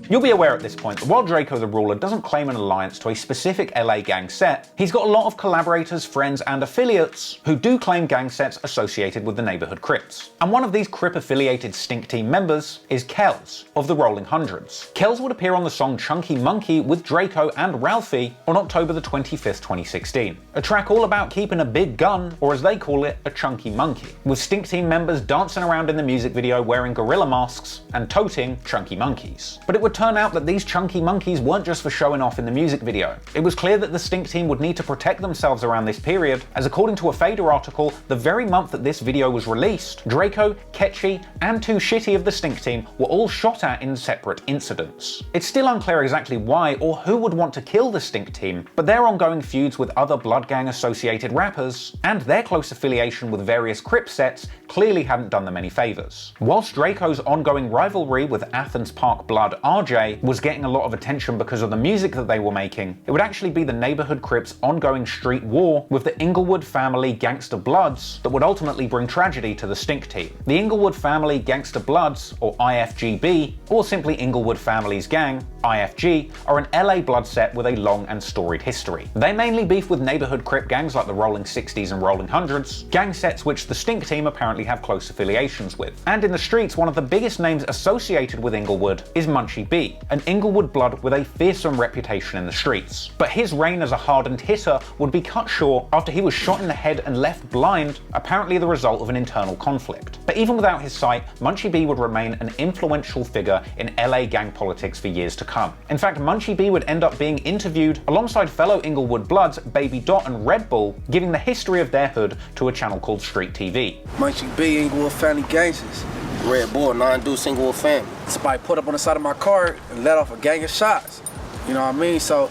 You'll be aware at this point that while Draco the Ruler doesn't claim an alliance to a specific LA gang set, he's got a lot of collaborators, friends, and affiliates who do claim gang sets associated with the neighborhood Crips. And one of these Crip-affiliated Stink Team members is Kells of the Rolling Hundreds. Kells would appear on the song Chunky Monkey with Draco and Ralphie on October the 25th, 2016. A track all about keeping a big gun, or as they call it, a chunky monkey, with Stink Team members dancing around in the music video wearing gorilla masks and toting chunky monkeys. But it would turn out that these chunky monkeys weren't just for showing off in the music video. It was clear that the Stink Team would need to protect themselves around this period, as according to a Fader article, the very month that this video was released, Draco, Ketchy, and 2 Shitty of the Stink Team were all shot at in separate incidents. It's still unclear exactly why or who would want to kill the Stink Team, but their ongoing feuds with other Blood Gang associated rappers, and their close affiliation with various Crip sets clearly hadn't done them any favors. Whilst Draco's ongoing rivalry with Athens Park Blood RJ was getting a lot of attention because of the music that they were making, it would actually be the neighborhood Crips' ongoing street war with the Inglewood family Gangsta Bloods that would ultimately bring tragedy to the Stink Team. The Inglewood family Gangsta Bloods, or IFGB, or simply Inglewood Family's Gang, IFG, are an LA Blood set with a long and storied history. They mainly beef with neighborhood Crip gangs like the Rolling 60s and Rolling Hundreds, gang sets which the Stink Team apparently have close affiliations with. And in the streets, one of the biggest names associated with Inglewood is Munchie B, an Inglewood Blood with a fearsome reputation in the streets. But his reign as a hardened hitter would be cut short after he was shot in the head and left blind, apparently the result of an internal conflict. But even without his sight, Munchie B would remain an influential figure in LA gang politics for years to come. In fact, Munchie B would end up being interviewed alongside fellow Inglewood Bloods Baby Dot and RedBull, giving the history of their hood to a channel called Street TV. Munchie B, Inglewood Family Gangsters. RedBull, non-deuce Inglewood Family. Somebody put up on the side of my car and let off a gang of shots. You know what I mean? So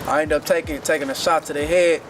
I ended up taking a shot to the head.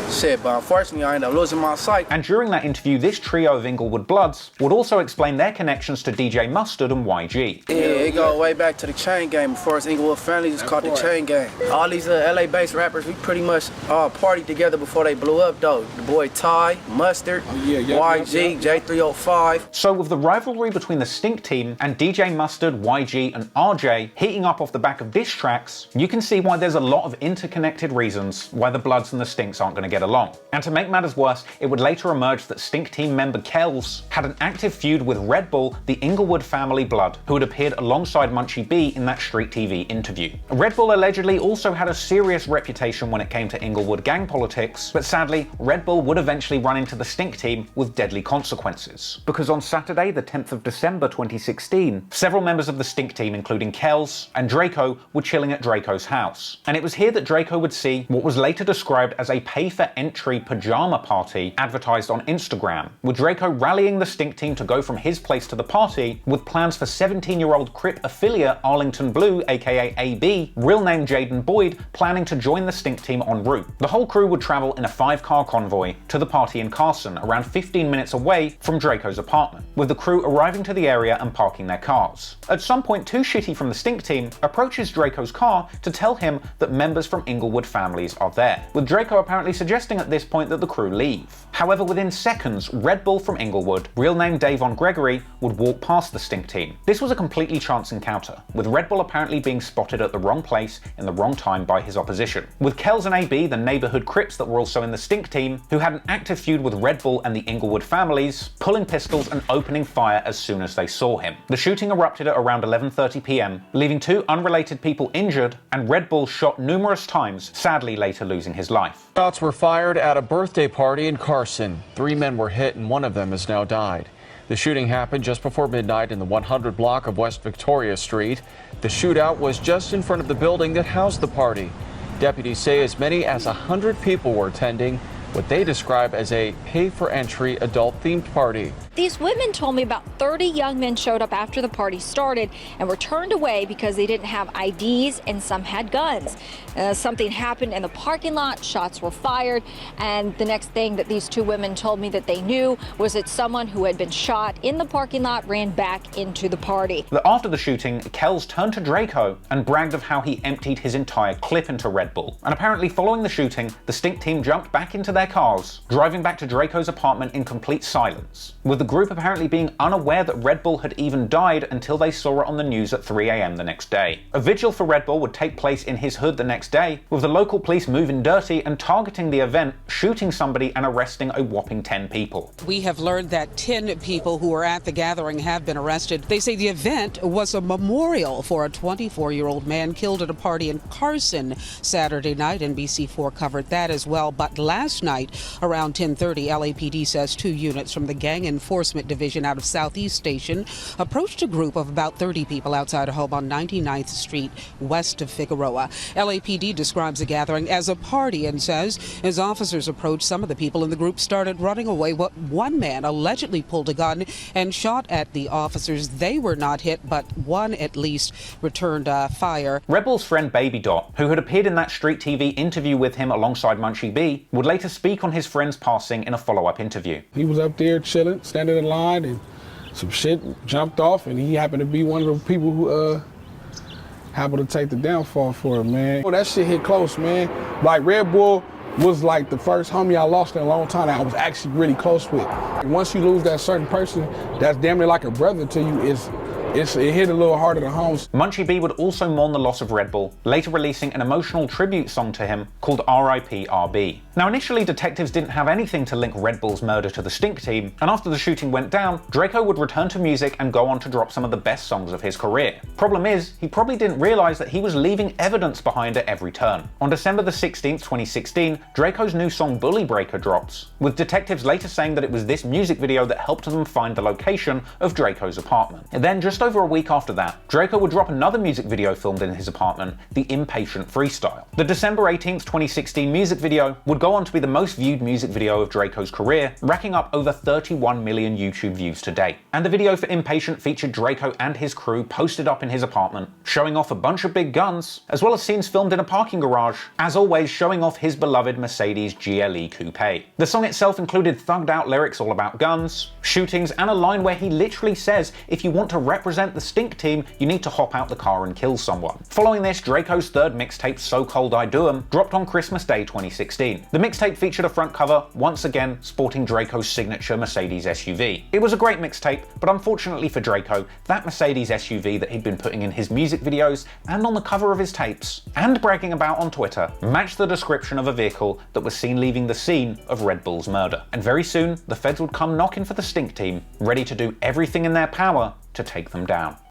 Shit, but unfortunately I ended up losing my sight. And during that interview, this trio of Inglewood Bloods would also explain their connections to DJ Mustard and YG. Yeah, it go way back to the Chain Gang. Before it's Inglewood Family, it's called the Chain Gang. All these LA-based rappers, we pretty much all partied together before they blew up though. The boy Ty, Mustard, YG, J305. So with the rivalry between the Stink Team and DJ Mustard, YG, and RJ heating up off the back of diss tracks, you can see why there's a lot of interconnected reasons why the Bloods and the Stinks aren't going to get along. And to make matters worse, it would later emerge that Stink Team member Kells had an active feud with RedBull, the Inglewood family Blood, who had appeared alongside Munchie B in that Street TV interview. RedBull allegedly also had a serious reputation when it came to Inglewood gang politics, but sadly, RedBull would eventually run into the Stink Team with deadly consequences. Because on Saturday, the 10th of December 2016, several members of the Stink Team, including Kells and Draco, were chilling at Draco's house. And it was here that Draco would see what was later described as a pay-for-entry pajama party advertised on Instagram, with Draco rallying the Stink Team to go from his place to the party, with plans for 17-year-old Crip affiliate Arlington Blue, aka AB, real name Jaden Boyd, planning to join the Stink Team en route. The whole crew would travel in a 5-car convoy to the party in Carson, around 15 minutes away from Draco's apartment, with the crew arriving to the area and parking their cars. At some point, 2 Shitty from the Stink Team approaches Draco's car to tell him that members from Inglewood families are there, with Draco apparently suggesting at this point that the crew leave. However, within seconds, RedBull from Inglewood, real name Davon Gregory, would walk past the Stink Team. This was a completely chance encounter, with RedBull apparently being spotted at the wrong place in the wrong time by his opposition, with Kells and AB, the neighborhood Crips that were also in the Stink Team, who had an active feud with RedBull and the Inglewood families, pulling pistols and opening fire as soon as they saw him. The shooting erupted at around 11:30 p.m, leaving 2 unrelated people injured, and RedBull shot numerous times, sadly later losing his life. Shots were fired at a birthday party in Carson. 3 men were hit and one of them has now died. The shooting happened just before midnight in the 100 block of West Victoria Street. The shootout was just in front of the building that housed the party. Deputies say as many as 100 people were attending what they describe as a pay-for-entry adult-themed party. These women told me about 30 young men showed up after the party started and were turned away because they didn't have IDs and some had guns. Something happened in the parking lot, shots were fired, and the next thing that these 2 women told me that they knew was that someone who had been shot in the parking lot ran back into the party. After the shooting, Kells turned to Draco and bragged of how he emptied his entire clip into RedBull. And apparently following the shooting, the Stink Team jumped back into their their cars, driving back to Draco's apartment in complete silence, with the group apparently being unaware that RedBull had even died until they saw it on the news at 3 a.m. the next day. A vigil for RedBull would take place in his hood the next day, with the local police moving dirty and targeting the event, shooting somebody and arresting a whopping 10 people. We have learned that 10 people who were at the gathering have been arrested. They say the event was a memorial for a 24-year-old man killed at a party in Carson Saturday night. NBC4 covered that as well. But last night, around 10:30, LAPD says 2 units from the Gang Enforcement Division out of Southeast Station approached a group of about 30 people outside a home on 99th Street west of Figueroa. LAPD describes the gathering as a party and says as officers approached, some of the people in the group started running away. One man allegedly pulled a gun and shot at the officers. They were not hit, but one at least returned fire. RedBull's friend Baby Dot, who had appeared in that Street TV interview with him alongside Munchie B, would later speak on his friend's passing in a follow-up interview. He was up there chilling, standing in line, and some shit jumped off, and he happened to be one of the people who happened to take the downfall for him, man. Well, that shit hit close, man. Like, RedBull was like the first homie I lost in a long time that I was actually really close with. And once you lose that certain person that's damn near like a brother to you, it hit a little harder to home. Munchie B would also mourn the loss of RedBull, later releasing an emotional tribute song to him called R.I.P. RB. Now, initially, detectives didn't have anything to link RedBull's murder to the Stink Team, and after the shooting went down, Draco would return to music and go on to drop some of the best songs of his career. Problem is, he probably didn't realize that he was leaving evidence behind at every turn. On December the 16th, 2016, Draco's new song Bully Breaker drops, with detectives later saying that it was this music video that helped them find the location of Draco's apartment. And then, just over a week after that, Draco would drop another music video filmed in his apartment, The Impatient Freestyle. The December 18th, 2016 music video would go on to be the most viewed music video of Draco's career, racking up over 31 million YouTube views to date. And the video for Impatient featured Draco and his crew posted up in his apartment, showing off a bunch of big guns, as well as scenes filmed in a parking garage, as always showing off his beloved Mercedes GLE Coupe. The song itself included thugged out lyrics all about guns, shootings, and a line where he literally says, if you want to represent the Stink Team, you need to hop out the car and kill someone. Following this, Draco's third mixtape, So Cold I Do 'Em, dropped on Christmas Day 2016. The mixtape featured a front cover, once again sporting Draco's signature Mercedes SUV. It was a great mixtape, but unfortunately for Draco, that Mercedes SUV that he'd been putting in his music videos and on the cover of his tapes, and bragging about on Twitter, matched the description of a vehicle that was seen leaving the scene of RedBull's murder. And very soon, the feds would come knocking for the Stink Team, ready to do everything in their power to take them down.